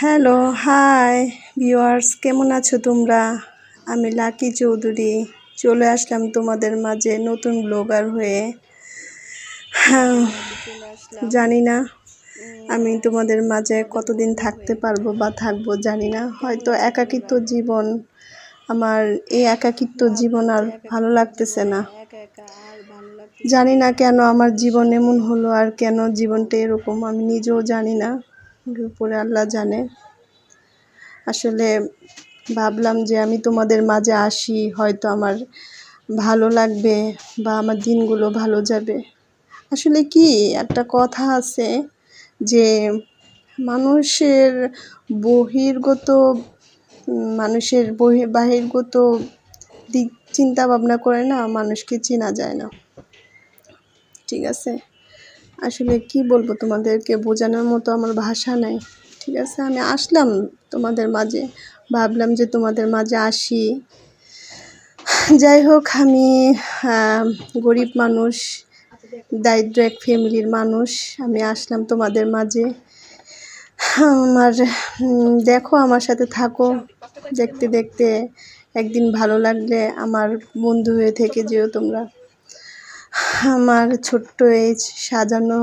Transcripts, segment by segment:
Hello, hi viewers, কেমন আছো তোমরা? আমি লাকি চৌধুরী চলে আসলাম তোমাদের মাঝে নতুন ব্লগার হয়ে। হ্যাঁ, জানি না আমি তোমাদের মাঝে কতদিন থাকতে পারবো বা থাকবো জানি না। হয়তো একাকিত্ব জীবন, আমার এই একাকিত্ব জীবন আর ভালো লাগতেছে না। জানি না কেন আমার জীবন এমন হলো, আর কেন জীবনটা এরকম আমি নিজেও জানি না। উপরে আল্লাহ জানে। আসলে ভাবলাম যে আমি তোমাদের মাঝে আসি, হয়তো আমার ভালো লাগবে বা আমার দিনগুলো ভালো যাবে। আসলে কি একটা কথা আছে যে মানুষের বহির্গত বাহিরগত দিক চিন্তা ভাবনা করে না মানুষকে চেনা যায় না। ঠিক আছে, আসলে কি বলবো তোমাদেরকে, বোঝানোর মতো আমার ভাষা নাই। ঠিক আছে, আমি আসলাম তোমাদের মাঝে, ভাবলাম যে তোমাদের মাঝে আসি। যাই হোক, আমি গরিব মানুষ, দারিদ্র এক ফ্যামিলির মানুষ। আমি আসলাম তোমাদের মাঝে। আমার দেখো, আমার সাথে থাকো, দেখতে দেখতে একদিন ভালো লাগলে আমার বন্ধু হয়ে থেকে যেও তোমরা। আমার ছোট্ট এই সাজানো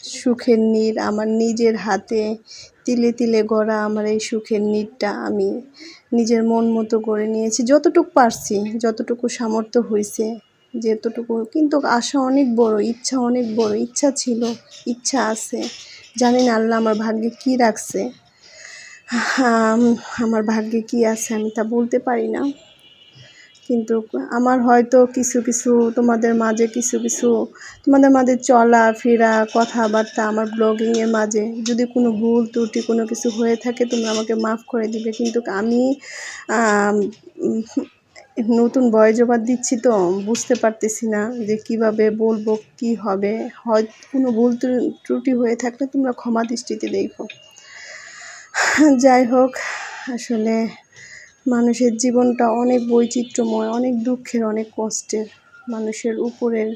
সুখের নীড়, আমার নিজের হাতে তিলে তিলে গড়া আমার এই সুখের নীড়টা আমি নিজের মন মতো করে নিয়েছি, যতটুকু পারছি, যতটুকু সামর্থ্য হয়েছে, যেতটুকু। কিন্তু আশা অনেক বড়, ইচ্ছা অনেক বড়, ইচ্ছা ছিল, ইচ্ছা আছে। জানি না আল্লাহ আমার ভাগ্যে কি রাখছে, আমার ভাগ্যে কি আছে আমি তা বলতে পারি না। কিন্তু আমার হয়তো কিছু কিছু তোমাদের মাঝে চলা ফেরা কথাবার্তা, আমার ব্লগিংয়ের মাঝে যদি কোনো ভুল ত্রুটি কোনো কিছু হয়ে থাকে তোমরা আমাকে মাফ করে দিবে। কিন্তু আমি নতুন ভয়েস ওভার দিচ্ছি, তো বুঝতে পারতেছি না যে কিভাবে বলবো, কি হবে। হয়তো কোনো ভুল ত্রুটি হয়ে থাকলে তোমরা ক্ষমা দৃষ্টিতে দেখো। যাই হোক, আসলে মানুষের জীবনটা অনেক বৈচিত্র্যময়, অনেক দুঃখের, অনেক কষ্টের। মানুষের উপরের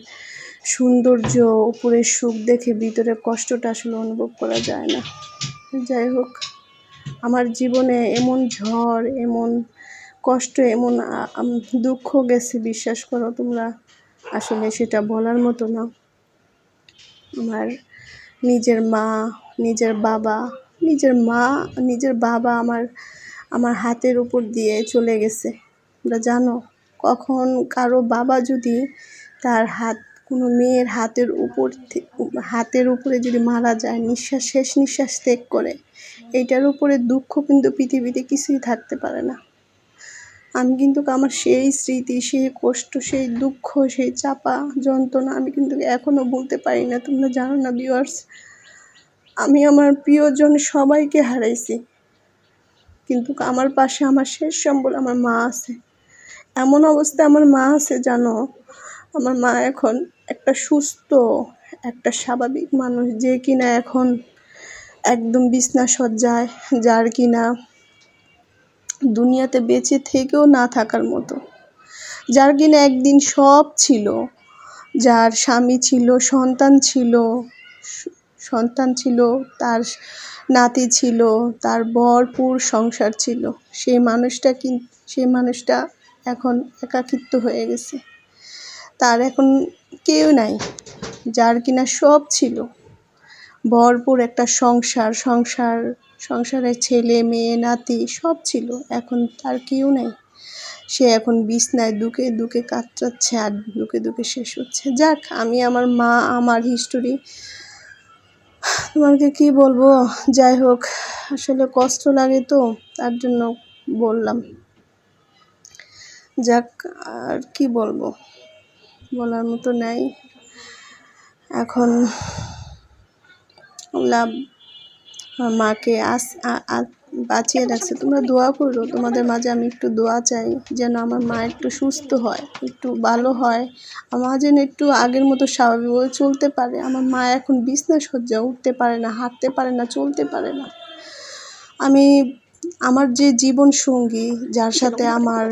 সৌন্দর্য, উপরের সুখ দেখে ভিতরের কষ্টটা আসলে অনুভব করা যায় না। যাই হোক, আমার জীবনে এমন ঝড়, এমন কষ্ট, এমন দুঃখ গেছে, বিশ্বাস করো তোমরা, আসলে সেটা বলার মতো না। আমার নিজের মা, নিজের বাবা আমার হাতের উপর দিয়ে চলে গেছে। তোমরা জানো, কখন কারো বাবা যদি তার কোনো মেয়ের হাতের উপরে যদি মারা যায়, শেষ নিঃশ্বাস ত্যাগ করে, এইটার উপরে দুঃখ কিন্তু পৃথিবীতে কিছুই থাকতে পারে না। আমি কিন্তু আমার সেই স্মৃতি, সেই কষ্ট, সেই দুঃখ, সেই চাপা যন্ত্রণা আমি কিন্তু এখনো বলতে পারি না। তোমরা জানো না ভিউয়ার্স, আমি আমার প্রিয়জন সবাইকে হারাইছি, কিন্তু আমার পাশে আমার শেষ সম্বল আমার মা আছে। এমন অবস্থায় আমার মা আছে জানো, আমার মা এখন একটা সুস্থ, একটা স্বাভাবিক মানুষ, যে কিনা এখন একদম বিছনা সজ্জায়, যার কিনা দুনিয়াতে বেঁচে থেকেও না থাকার মতো, যার কিনা একদিন সব ছিল, যার স্বামী ছিল, সন্তান ছিল, তার নাতি ছিল, তার ভরপুর সংসার ছিল। সেই মানুষটা এখন একাকিত্ব হয়ে গেছে। তার এখন কেউ নাই, যার কিনা সব ছিল, ভরপুর একটা সংসারের ছেলে মেয়ে নাতি সব ছিল, এখন তার কেউ নাই। সে এখন বিছনায় দুকে দুকে কাতরাচ্ছে, আর দুকে দুকে শেষ হচ্ছে। যাক, আমি আমার মা, আমার হিস্টোরি তোমাকে কি বলবো। যাই হোক, আসলে কষ্ট লাগে, তো তার জন্য বললাম। যাক, আর কি বলবো, বলার মতো নাই এখন। মাকে বাঁচিয়ে রাখছে, তোমরা দোয়া করো, তোমাদের মাঝে আমি একটু দোয়া চাই যেন আমার মা একটু সুস্থ হয়, একটু ভালো হয়, আমার যেন একটু আগের মতো স্বাভাবিকভাবে চলতে পারে। আমার মা এখন বিছনা সজ্জা, উঠতে পারে না, হাঁটতে পারে না, চলতে পারে না। আমার যে জীবন সঙ্গী, যার সাথে আমার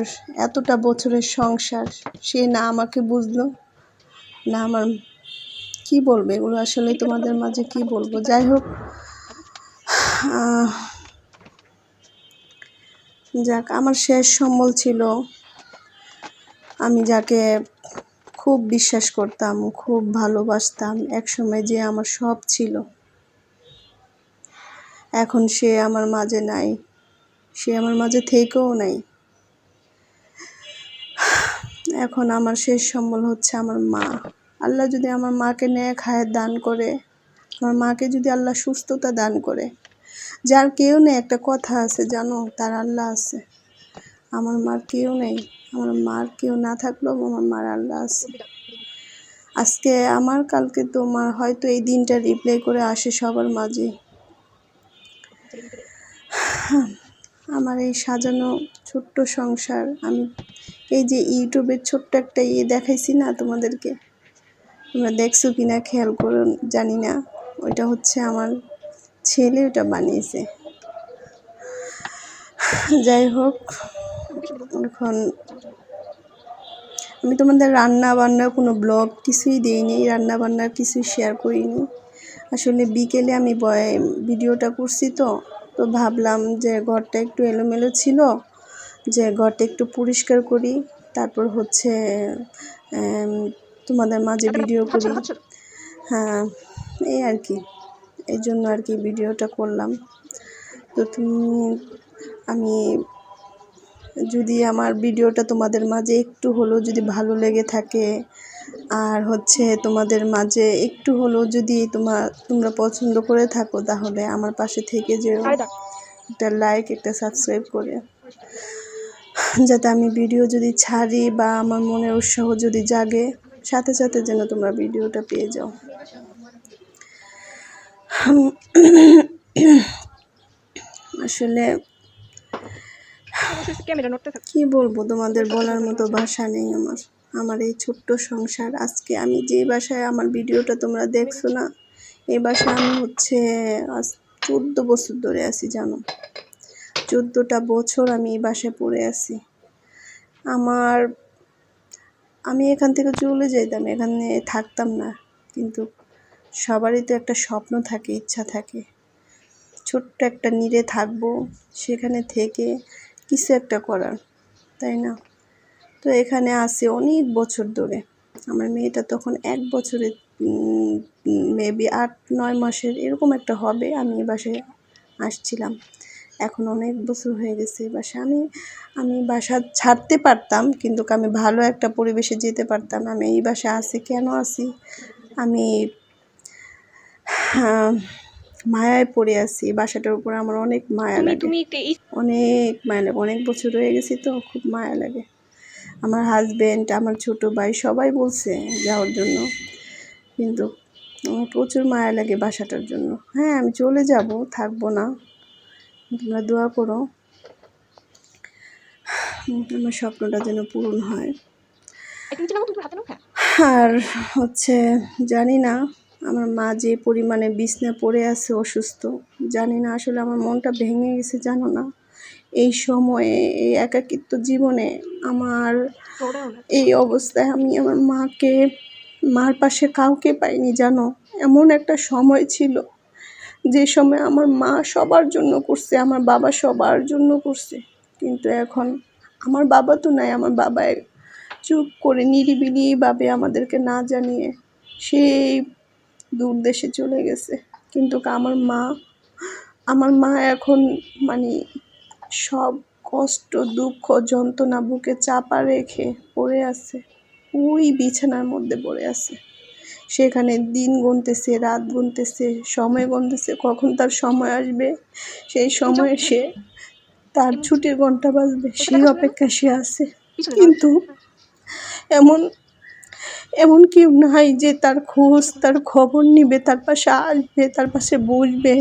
এতটা বছরের সংসার, সে না আমাকে বুঝলো, না আমার কি বলবো এগুলো, আসলে তোমাদের মাঝে কি বলবো। যাই হোক, যাক, আমার শেষ সম্বল ছিল, আমি যাকে খুব বিশ্বাস করতাম, খুব ভালোবাসতাম, একসময় যে আমার সব ছিল, এখন সে আমার মাঝে নাই, সে আমার মাঝে থেকেও নাই। এখন আমার শেষ সম্বল হচ্ছে আমার মা। আল্লাহ যদি আমার মাকে নেক হায়াত দান করে, আমার মাকে যদি আল্লাহ সুস্থতা দান করে, যার কেউ নেই, একটা কথা আছে জানো, তার আল্লাহ আছে। আমার মার কেউ নেই, আমার মার কেউ না থাকলেও আমার মার আল্লাহ আছে। আজকে আমার, কালকে তোমার, হয়তো এই দিনটা রিপ্লে করে আসে সবার মাঝে। আমার এই সাজানো ছোট্ট সংসার, আমি এই যে ইউটিউবের ছোট্ট একটা দেখাইছি না তোমাদেরকে, তোমরা দেখছো কিনা খেয়াল করো জানি না, ওইটা হচ্ছে আমার ছেলে ওটা বানিয়েছে। যাই হোক, এখন আমি তোমাদের রান্না বান্নার কোনো ব্লগ কিছুই দিইনি, রান্না বান্নার কিছুই শেয়ার করিনি। আসলে বিকেলে আমি ভিডিওটা করছি, তো ভাবলাম যে ঘরটা একটু এলোমেলো ছিল, যে ঘরটা একটু পরিষ্কার করি, তারপর হচ্ছে তোমাদের মাঝে ভিডিও করি। হ্যাঁ, এই আর কি, এই জন্য আর কি ভিডিওটা করলাম। তো আমি যদি আমার ভিডিওটা তোমাদের মাঝে একটু হলেও যদি ভালো লেগে থাকে, আর হচ্ছে তোমাদের মাঝে একটু হলেও যদি তোমরা পছন্দ করে থাকো, তাহলে আমার পাশে থেকে যেও, একটা লাইক, একটা সাবস্ক্রাইব করে, যাতে আমি ভিডিও যদি ছাড়ি বা আমার মনের উৎসাহ যদি জাগে, সাথে সাথে যেন তোমরা ভিডিওটা পেয়ে যাও। আসলে কি বলবো, তোমাদের বলার মতো ভাষা নেই আমার এই ছোট্ট সংসার। আজকে আমি যে বাসায় আমার ভিডিওটা তোমরা দেখছো না, এই বাসায় আমি হচ্ছে আজ 14 বছর ধরে আছি, জানো, 14টা বছর আমি এই বাসায় পড়ে আছি। আমি এখান থেকে চলে যেতাম, এখানে থাকতাম না, কিন্তু সবারই তো একটা স্বপ্ন থাকে, ইচ্ছা থাকে, ছোট্ট একটা নিরে থাকবো, সেখানে থেকে কিছু একটা করার, তাই না? তো এখানে আসি অনেক বছর ধরে। আমার মেয়েটা তখন 1 বছরের, মেবি 8-9 মাসের এরকম একটা হবে, আমি এই বাসায় আসছিলাম। এখন অনেক বছর হয়ে গেছে এই বাসায়। আমি বাসা ছাড়তে পারতাম, কিন্তু আমি ভালো একটা পরিবেশে যেতে পারতাম। আমি এই বাসায় আসি, কেন আসি, আমি মায়ায় পড়ে আছি, বাসাটার উপর আমার অনেক মায়া লাগে, অনেক মায়া লাগে, অনেক বছর হয়ে গেছি তো, খুব মায়া লাগে। আমার হাজব্যান্ড, আমার ছোট ভাই সবাই বলছে যাওয়ার জন্য, কিন্তু আমার প্রচুর মায়া লাগে বাসাটার জন্য। হ্যাঁ, আমি চলে যাব, থাকবো না, তোমরা দোয়া করো আমার স্বপ্নটা যেন পূরণ হয়। আর হচ্ছে জানি না, আমার মা যে পরিমাণে বিছনায় পড়ে আছে অসুস্থ, জানি না, আসলে আমার মনটা ভেঙে গেছে, জানো না, এই সময়ে, এই একাকিত্ব জীবনে আমার এই অবস্থায় আমি আমার মার পাশে কাউকে পাইনি, জানো। এমন একটা সময় ছিল, যে সময় আমার মা সবার জন্য করছে, আমার বাবা সবার জন্য করছে, কিন্তু এখন আমার বাবা তো নাই, আমার বাবা চুপ করে নিরিবিলিভাবে আমাদেরকে না জানিয়ে সেই দূর দেশে চলে গেছে। কিন্তু আমার মা এখন মানে সব কষ্ট, দুঃখ, যন্ত্রণা বুকে চাপা রেখে পড়ে আছে, ওই বিছানার মধ্যে পড়ে আছে। সেখানে দিন গুনতেছে, রাত গুনতেছে, সময় গুনতেছে, কখন তার সময় আসবে, সেই সময়ে সে তার ছুটির ঘন্টা বাজবে, সেই অপেক্ষা সে আছে। কিন্তু এমন কেউ নাই যে তার খোঁজ, তার খবর নিবে, তার পাশে আসবে, তার পাশে বসবে,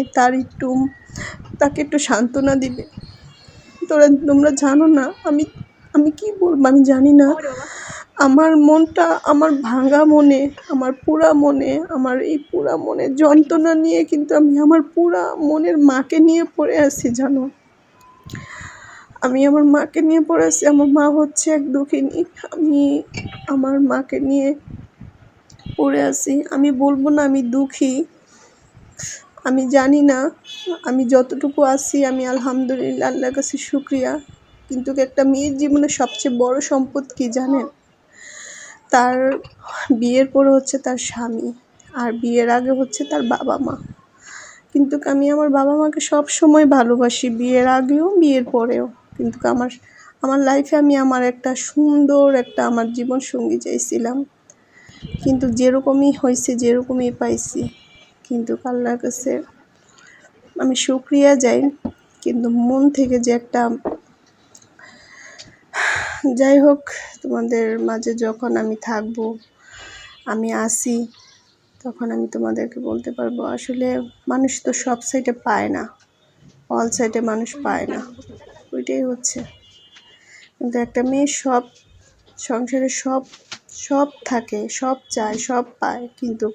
তাকে একটু সান্ত্বনা দিবে। তোমরা জানো না, আমি কি বলবো, আমি জানি না। আমার মনটা, আমার ভাঙা মনে, আমার পুরা মনে, আমার এই পুরা মনে যন্ত্রণা নিয়ে কিন্তু আমি আমার পুরা মনের মাকে নিয়ে পড়ে আছি, জানো। আমি আমার মাকে নিয়ে পড়ে আছি। আমার মা হচ্ছে এক দুঃখিনী, আমি আমার মাকে নিয়ে পড়ে আছি। আমি বলবো না আমি দুঃখী, আমি জানি না, আমি যতটুকু আছি, আমি আলহামদুলিল্লাহ, আল্লাহর কাছে শুকরিয়া কিন্তু একটা মেয়ের জীবনে সবচেয়ে বড় সম্পদ কি জানেন? তার বিয়ের পরে হচ্ছে তার স্বামী, আর বিয়ের আগে হচ্ছে তার বাবা মা। কিন্তু আমি আমার বাবা মাকে সব সময় ভালোবাসি, বিয়ের আগেও বিয়ের পরেও। কিন্তু আমার লাইফে আমি আমার একটা সুন্দর একটা আমার জীবন সঙ্গী চাইছিলাম, কিন্তু যেরকমই হয়েছে যেরকমই পাইছি। কিন্তু আল্লাহর কাছে আমি শুকরিয়া যাই, কিন্তু মন থেকে যে একটা, যাই হোক, তোমাদের মাঝে যখন আমি থাকবো, আমি আসি, তখন আমি তোমাদেরকে বলতে পারবো আসলে মানুষ তো সব সাইডে পায় না, অল সাইডে মানুষ পায় না, ওইটাই হচ্ছে। কিন্তু একটা মেয়ে সব সংসারে সব সব থাকে, সব চায়, সব পায়, কিন্তু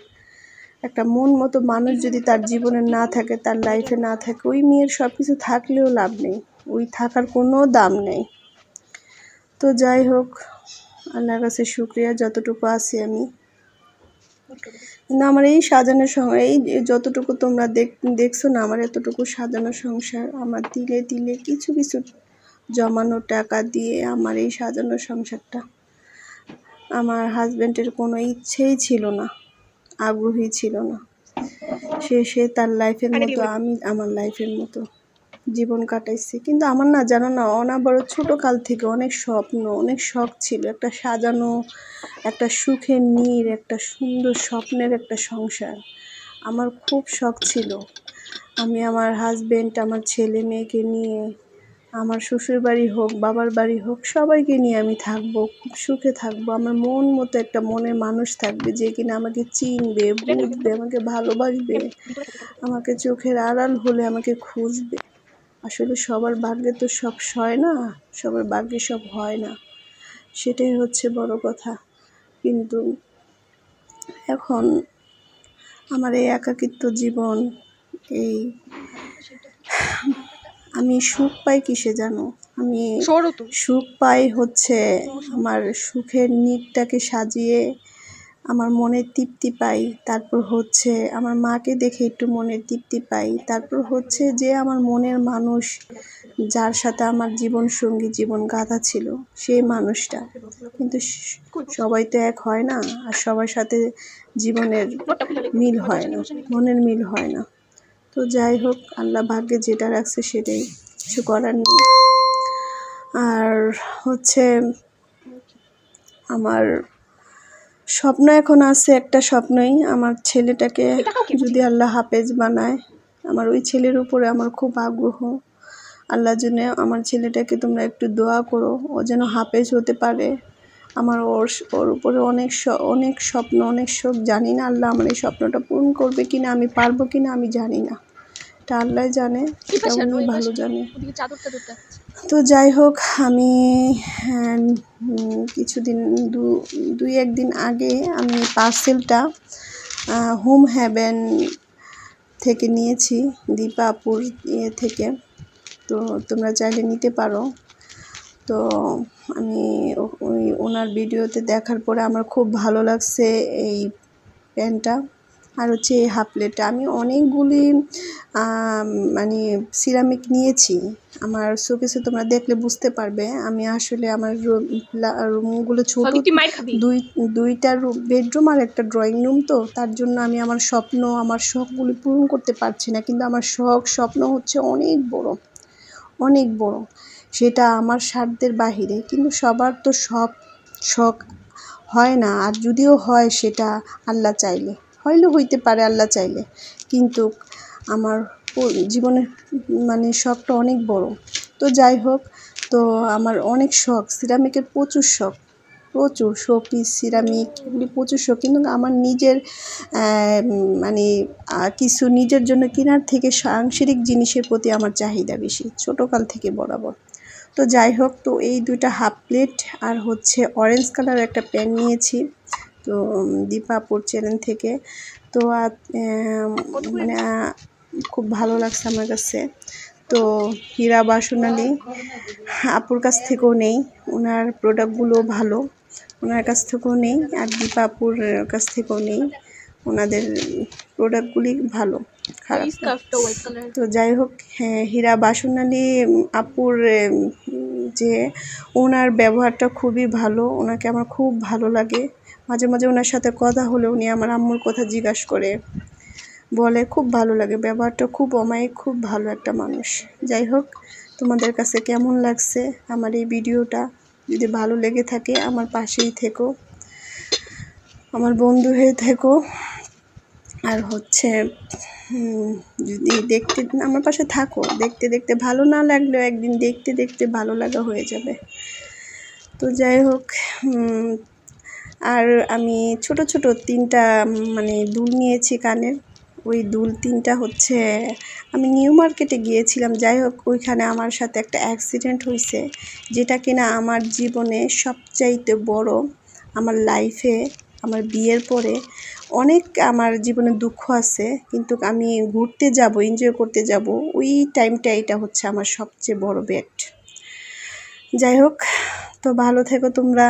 একটা মন মতো মানুষ যদি তার জীবনে না থাকে, তার লাইফে না থাকে, ওই মেয়ের সব কিছু থাকলেও লাভ নেই, ওই থাকার কোনো দাম নেই। তো যাই হোক, আল্লাহর কাছে শুকরিয়া যতটুকু আছি আমি। কিন্তু আমার এই সাজানো এই যতটুকু তোমরা দেখছো না, আমার এতটুকু সাজানো সংসার, আমার তিলে তিলে কিছু কিছু জমানো টাকা দিয়ে আমার এই সাজানো সংসারটা, আমার হাজব্যান্ডের কোনো ইচ্ছেই ছিল না, আগ্রহী ছিল না। সে তার লাইফের মতো, আমি আমার লাইফের মতো জীবন কাটাইছি। কিন্তু আমার না, জানো না, অনাবরত ছোটোকাল থেকে অনেক স্বপ্ন, অনেক শখ ছিল, একটা সাজানো, একটা সুখের নীড়, একটা সুন্দর স্বপ্নের একটা সংসার। আমার খুব শখ ছিল আমি আমার হাজব্যান্ড, আমার ছেলে মেয়েকে নিয়ে, আমার শ্বশুর বাড়ি হোক, বাবার বাড়ি হোক, সবাইকে নিয়ে আমি থাকবো, খুব সুখে থাকবো। আমার মন মতো একটা মনের মানুষ থাকবে, যে কিনা আমাকে চিনবে, বুঝবে, আমাকে ভালোবাসবে, আমাকে চোখের আড়াল হলে আমাকে খুঁজবে। আসলে সবার ভাগ্যে তো সব হয় না, সবার ভাগ্যে সব হয় না, সেটাই হচ্ছে বড় কথা। কিন্তু এখন আমার এই একাকিত্ব জীবন, এই আমি সুখ পাই কিসে জানো? আমি সুখ পাই হচ্ছে আমার সুখের নীড়টাকে সাজিয়ে আমার মনের তৃপ্তি পাই, তারপর হচ্ছে আমার মাকে দেখে একটু মনের তৃপ্তি পাই, তারপর হচ্ছে যে আমার মনের মানুষ, যার সাথে আমার জীবন সঙ্গী, জীবন গাথা ছিল, সেই মানুষটা। কিন্তু সবাই তো এক হয় না, আর সবার সাথে জীবনের মিল হয় না, মনের মিল হয় না। তো যাই হোক, আল্লাহ ভাগ্যে যেটা রাখছে সেটাই, কিছু করার নেই। আর হচ্ছে আমার স্বপ্ন এখন আছে, একটা স্বপ্নই, আমার ছেলেটাকে যদি আল্লাহ হাফেজ বানায়, আমার ওই ছেলের উপরে আমার খুব আগ্রহ। আল্লাহর জন্য আমার ছেলেটাকে তোমরা একটু দোয়া করো, ও যেন হাফেজ হতে পারে। আমার ওর উপরে অনেক স্বপ্ন, অনেক শোক। জানি না আল্লাহ আমার এই স্বপ্নটা পূরণ করবে কিনা, আমি পারবো কিনা আমি জানি না, এটা আল্লাহ জানে, এটা উনি ভালো জানে। তো যাই হোক, আমি কিছুদিন দুই একদিন আগে আমি পার্সেলটা হোম হ্যাভেন থেকে নিয়েছি, দীপাপুর থেকে। তো তোমরা চাইলে নিতে পারো। তো আমি ওনার ভিডিওতে দেখার পরে আমার খুব ভালো লাগছে এই প্যান্টটা, আর হচ্ছে এই হাফ প্লেটটা। আমি অনেকগুলি মানে সিরামিক নিয়েছি, আমার শোকেসে তোমরা দেখলে বুঝতে পারবে। আমি আসলে আমার রুমগুলো ছোটো, দুইটা বেডরুম আর একটা ড্রয়িং রুম, তো তার জন্য আমি আমার স্বপ্ন, আমার শখগুলি পূরণ করতে পারছি না। কিন্তু আমার স্বপ্ন হচ্ছে অনেক বড়, অনেক বড়, সেটা আমার সাধ্যের বাহিরে। কিন্তু সবার তো সব শখ হয় না, আর যদিও হয় সেটা আল্লাহ চাইলে, হইতে পারে আল্লাহ চাইলে। কিন্তু আমার জীবনের মানে শখটা অনেক বড়। তো যাই হোক, তো আমার অনেক শখ, সিরামিকের প্রচুর শখ, প্রচুর শোপিস, সিরামিক, এগুলি প্রচুর শখ। কিন্তু আমার নিজের মানে কিছু নিজের জন্য কেনার থেকে সাংসারিক জিনিসের প্রতি আমার চাহিদা বেশি, ছোটোকাল থেকে বরাবর। তো যাই হোক, তো এই দুইটা হাফ প্লেট আর হচ্ছে অরেঞ্জ কালার একটা প্যান নিয়েছি, তো দীপাপুর চ্যানেল থেকে। তো মানে খুব ভালো লাগছে আমার কাছে। তো হীরা বাসনালি আপুর কাছ থেকেও নেই, ওনার প্রোডাক্টগুলো ভালো, ওনার কাছ থেকেও নেই, আর দীপাপুর কাছ থেকেও নেই, ওনাদের প্রোডাক্টগুলি ভালো, খারাপ। তো যাই হোক, হীরা বাসনালি আপুর যে ওনার ব্যবহারটা খুবই ভালো, ওনাকে আমার খুব ভালো লাগে। মাঝে মাঝে ওনার সাথে কথা হলে উনি আমার আম্মুর কথা জিজ্ঞাসা করে, বলে, খুব ভালো লাগে। ব্যবহারটা খুব অমায়িক, খুব ভালো একটা মানুষ। যাই হোক, তোমাদের কাছে কেমন লাগছে আমার এই ভিডিওটা? যদি ভালো লেগে থাকে আমার পাশেই থেকো, আমার বন্ধু হয়ে থেকো। আর হচ্ছে যদি দেখতে আমার পাশে থাকো, দেখতে দেখতে ভালো না লাগলেও একদিন দেখতে দেখতে ভালো লাগা হয়ে যাবে। তো যাই হোক, আর আমি ছোট ছোট 3টা মানে দুল নিয়েছি কানের। ওই দুল 3টা হচ্ছে আমি নিউ মার্কেটে গিয়েছিলাম। যাই হোক, ওইখানে আমার সাথে একটা অ্যাক্সিডেন্ট হয়েছে, যেটা কিনা আমার জীবনে সবচাইতে বড়। আমার লাইফে, আমার বিয়ের পরে অনেক আমার জীবনে দুঃখ আছে, কিন্তু আমি ঘুরতে যাব, এনজয় করতে যাব, ওই টাইমটা এটা হচ্ছে আমার সবচেয়ে বড় ব্যাড। যাই হোক, তো ভালো থেকো তোমরা।